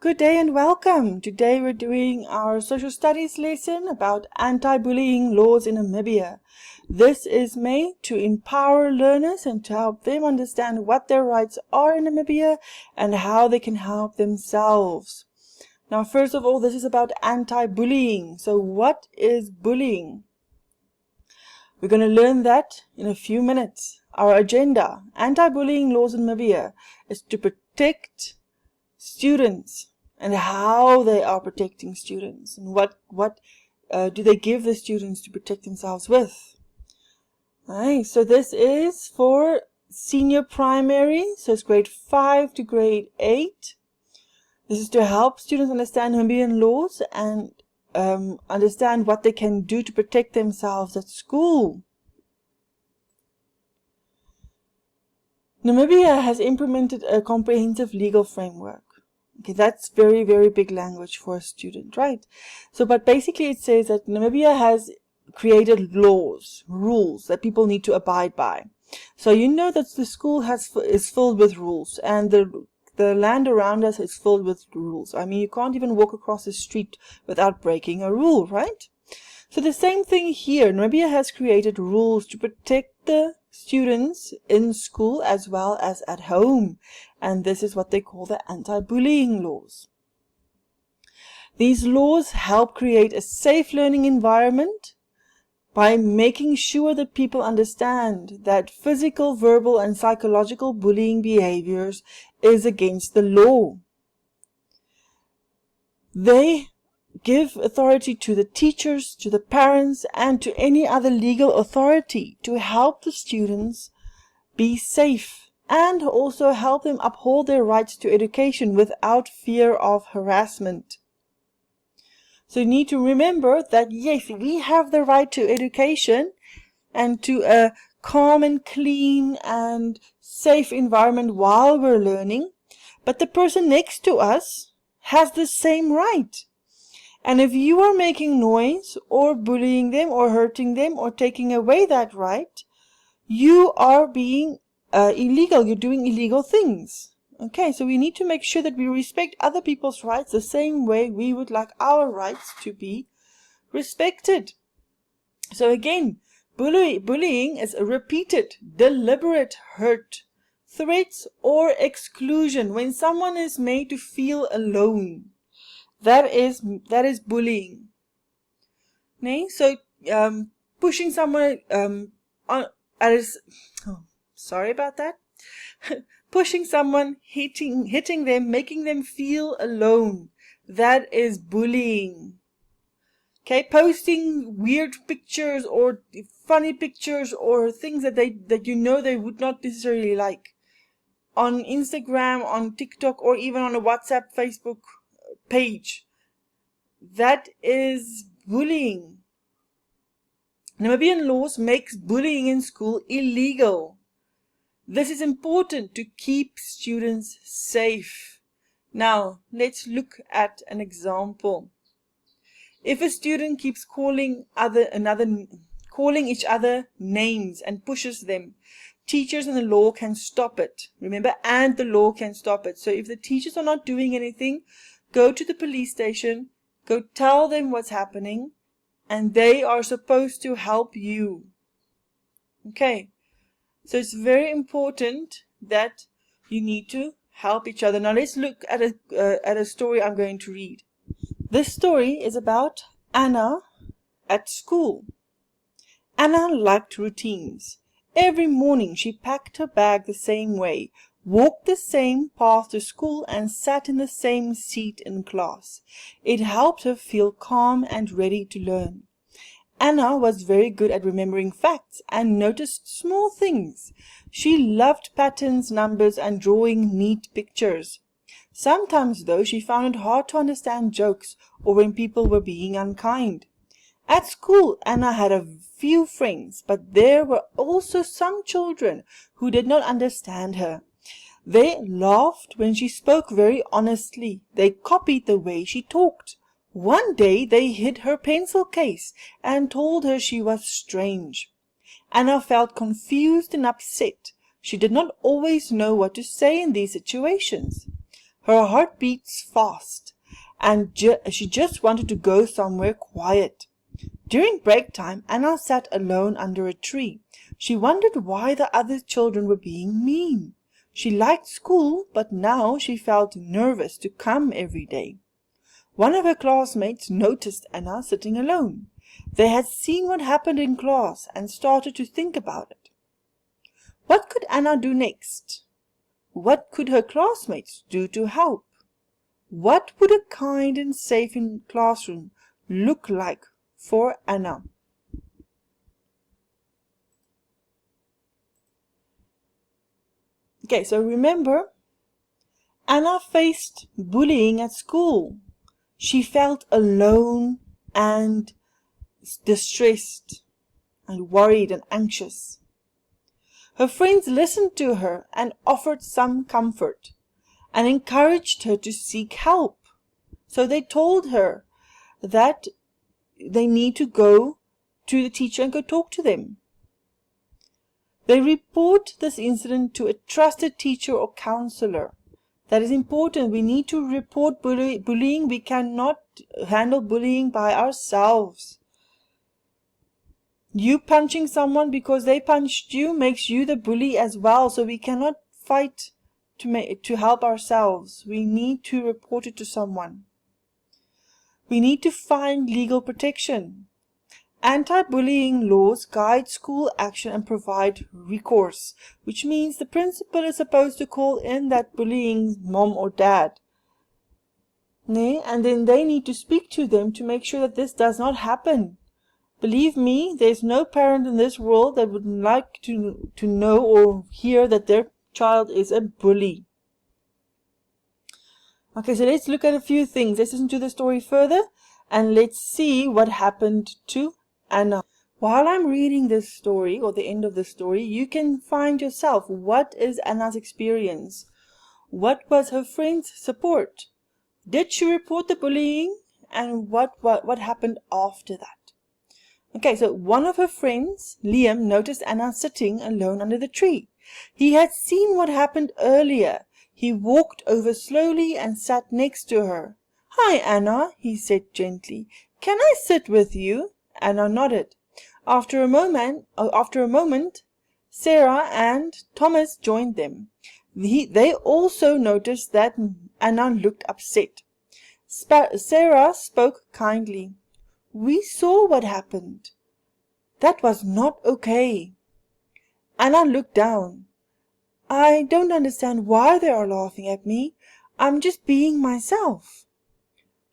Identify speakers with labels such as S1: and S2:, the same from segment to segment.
S1: Good day and welcome. Today we're doing our social studies lesson about anti-bullying laws in Namibia. This is made to empower learners and to help them understand what their rights are in Namibia and how they can help themselves. Now, first of all, this is about anti-bullying. So what is bullying? We're going to learn that in a few minutes. Our agenda, anti-bullying laws in Namibia, is to protect students and how they are protecting students and what do they give the students to protect themselves with. Alright, so this is for senior primary, so it's grade 5 to grade 8. This is to help students understand Namibian laws and understand what they can do to protect themselves at school. Namibia has implemented a comprehensive legal framework. Okay, that's very, very big language for a student, right? So, but basically it says that Namibia has created laws, rules that people need to abide by. So you know that the school is filled with rules, and the land around us is filled with rules. I mean, you can't even walk across the street without breaking a rule, right? So the same thing here. Namibia has created rules to protect the students in school as well as at home. And this is what they call the anti-bullying laws. These laws help create a safe learning environment by making sure that people understand that physical, verbal, and psychological bullying behaviors is against the law. They give authority to the teachers, to the parents, and to any other legal authority to help the students be safe and also help them uphold their rights to education without fear of harassment. So you need to remember that yes, we have the right to education and to a calm and clean and safe environment while we're learning, but the person next to us has the same right. And if you are making noise or bullying them or hurting them or taking away that right, you are being illegal. You're doing illegal things. Okay, so we need to make sure that we respect other people's rights the same way we would like our rights to be respected. So again, bullying is a repeated, deliberate hurt, threats, or exclusion when someone is made to feel alone. That is bullying. Nee? So pushing someone sorry about that. Pushing someone, hitting them, making them feel alone. That is bullying. Okay, posting weird pictures or funny pictures or things that you know they would not necessarily like on Instagram, on TikTok, or even on a WhatsApp, Facebook page. That is bullying. Namibian laws makes bullying in school illegal. This is important to keep students safe. Now, let's look at an example. If a student keeps calling each other names and pushes them, teachers and the law can stop it. Remember, and the law can stop it. So if the teachers are not doing anything, go to the police station, go tell them what's happening, and they are supposed to help you. Okay, so it's very important that you need to help each other. Now let's look at a story I'm going to read. This story is about Anna at school. Anna liked routines. Every morning she packed her bag the same way, walked the same path to school, and sat in the same seat in class. It helped her feel calm and ready to learn. Anna was very good at remembering facts and noticed small things. She loved patterns, numbers, and drawing neat pictures. Sometimes, though, she found it hard to understand jokes or when people were being unkind. At school, Anna had a few friends, but there were also some children who did not understand her. They laughed when she spoke very honestly. They copied the way she talked. One day they hid her pencil case and told her she was strange. Anna felt confused and upset. She did not always know what to say in these situations. Her heart beats fast, and she just wanted to go somewhere quiet. During break time, Anna sat alone under a tree. She wondered why the other children were being mean. She liked school, but now she felt nervous to come every day. One of her classmates noticed Anna sitting alone. They had seen what happened in class and started to think about it. What could Anna do next? What could her classmates do to help? What would a kind and safe classroom look like for Anna? Okay, so remember, Anna faced bullying at school. She felt alone and distressed and worried and anxious. Her friends listened to her and offered some comfort and encouraged her to seek help. So they told her that they need to go to the teacher and go talk to them. They report this incident to a trusted teacher or counselor. That is important. We need to report bullying. We cannot handle bullying by ourselves. You punching someone because they punched you makes you the bully as well. So we cannot fight to help ourselves. We need to report it to someone. We need to find legal protection. Anti-bullying laws guide school action and provide recourse, which means the principal is supposed to call in that bullying mom or dad. And then they need to speak to them to make sure that this does not happen. Believe me, there's no parent in this world that would like to know or hear that their child is a bully. Okay, so let's look at a few things. Let's listen to the story further and let's see what happened to Anna. While I'm reading this story, or the end of the story, you can find yourself, what is Anna's experience? What was her friend's support? Did she report the bullying? And what happened after that? Okay, so one of her friends, Liam, noticed Anna sitting alone under the tree. He had seen what happened earlier. He walked over slowly and sat next to her. "Hi, Anna," he said gently. "Can I sit with you?" Anna nodded. After a moment, Sarah and Thomas joined them. They also noticed that Anna looked upset. Sarah spoke kindly. "We saw what happened. That was not okay." Anna looked down. "I don't understand why they are laughing at me. I'm just being myself."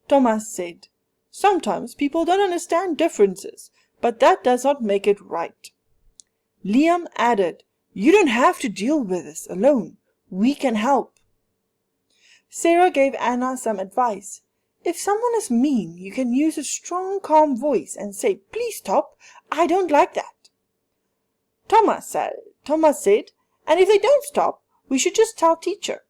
S1: Thomas said, "Sometimes people don't understand differences, but that does not make it right." Liam added, "You don't have to deal with this alone. We can help." Sarah gave Anna some advice. "If someone is mean, you can use a strong, calm voice and say, 'Please stop, I don't like that.'" Thomas said, "And if they don't stop, we should just tell teacher."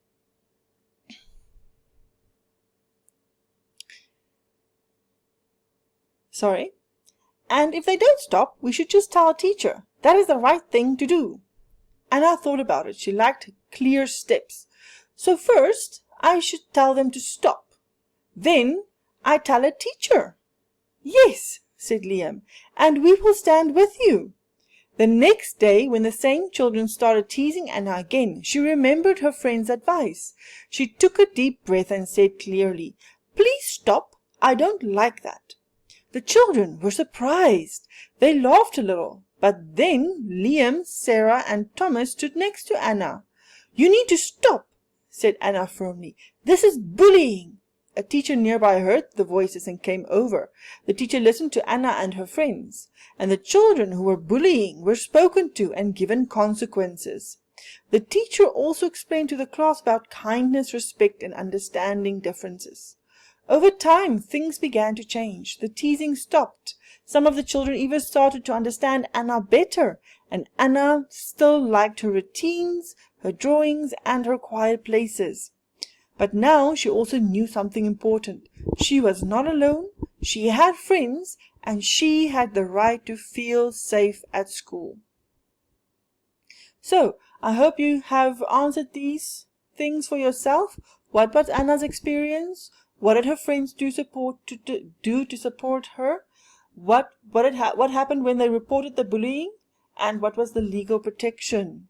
S1: "And if they don't stop, we should just tell teacher. That is the right thing to do." Anna thought about it. She liked clear steps. "So first, I should tell them to stop. Then, I tell a teacher." "Yes," said Liam, "and we will stand with you." The next day, when the same children started teasing Anna again, she remembered her friend's advice. She took a deep breath and said clearly, "Please stop. I don't like that." The children were surprised. They laughed a little, but then Liam, Sarah, and Thomas stood next to Anna. "You need to stop," said Anna firmly. "This is bullying." A teacher nearby heard the voices and came over. The teacher listened to Anna and her friends, and the children who were bullying were spoken to and given consequences. The teacher also explained to the class about kindness, respect, and understanding differences. Over time, things began to change. The teasing stopped. Some of the children even started to understand Anna better, and Anna still liked her routines, her drawings, and her quiet places. But now she also knew something important. She was not alone, she had friends, and she had the right to feel safe at school. So, I hope you have answered these things for yourself. What was Anna's experience? What did her friends do to support her? What happened when they reported the bullying? And what was the legal protection?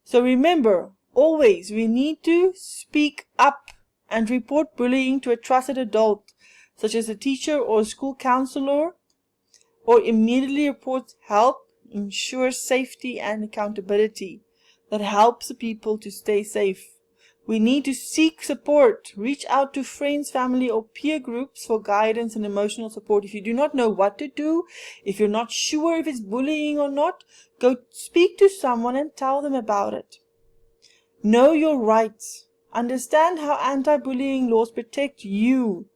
S1: So remember, always we need to speak up and report bullying to a trusted adult, such as a teacher or a school counselor, or immediately report help, ensure safety and accountability. That helps the people to stay safe. We need to seek support. Reach out to friends, family, or peer groups for guidance and emotional support. If you do not know what to do, if you're not sure if it's bullying or not, go speak to someone and tell them about it. Know your rights. Understand how anti-bullying laws protect you.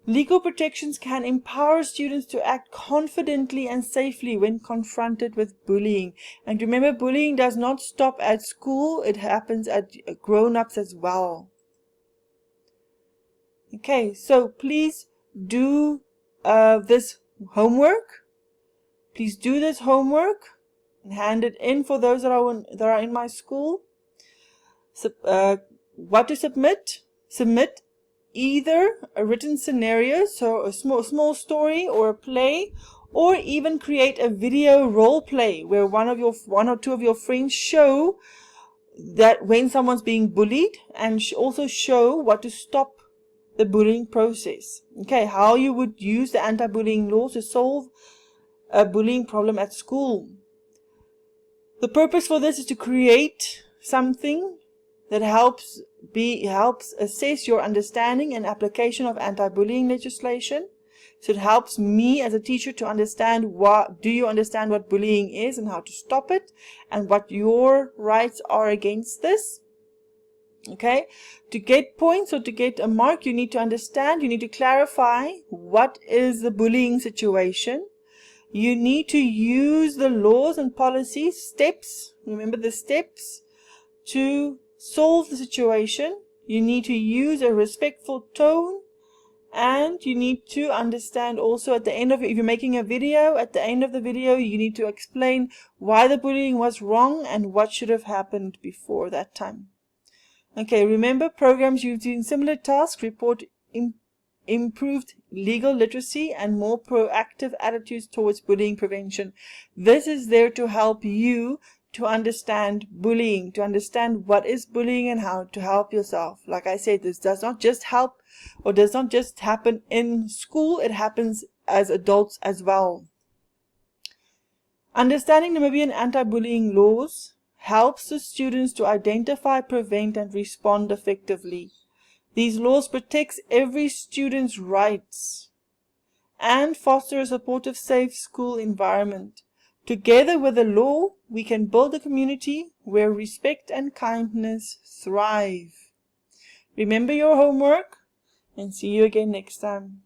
S1: Legal protections can empower students to act confidently and safely when confronted with bullying. And remember, bullying does not stop at school. It happens at grown-ups as well. Okay, so please do this homework. Please do this homework and hand it in for those that are in my school. What to submit? Submit either a written scenario, so a small story or a play, or even create a video role play where one or two of your friends show that when someone's being bullied, and also show what to stop the bullying process. Okay, how you would use the anti-bullying laws to solve a bullying problem at school. The purpose for this is to create something that helps assess your understanding and application of anti-bullying legislation. So it helps me as a teacher to understand do you understand what bullying is and how to stop it, and what your rights are against this. Okay, to get points or to get a mark, you need to understand, you need to clarify what is the bullying situation. You need to use the laws and policies, steps, remember the steps, to solve the situation. You need to use a respectful tone, and you need to understand also at the end of it, if you're making a video, at the end of the video you need to explain why the bullying was wrong and what should have happened before that time. Okay, remember, programs using similar tasks report improved legal literacy and more proactive attitudes towards bullying prevention. This is there to help you to understand bullying, to understand what is bullying and how to help yourself. Like I said, this does not just help or does not just happen in school, it happens as adults as well. Understanding Namibian anti-bullying laws helps the students to identify, prevent, and respond effectively. These laws protect every student's rights and foster a supportive, safe school environment. Together with the law, we can build a community where respect and kindness thrive. Remember your homework, and see you again next time.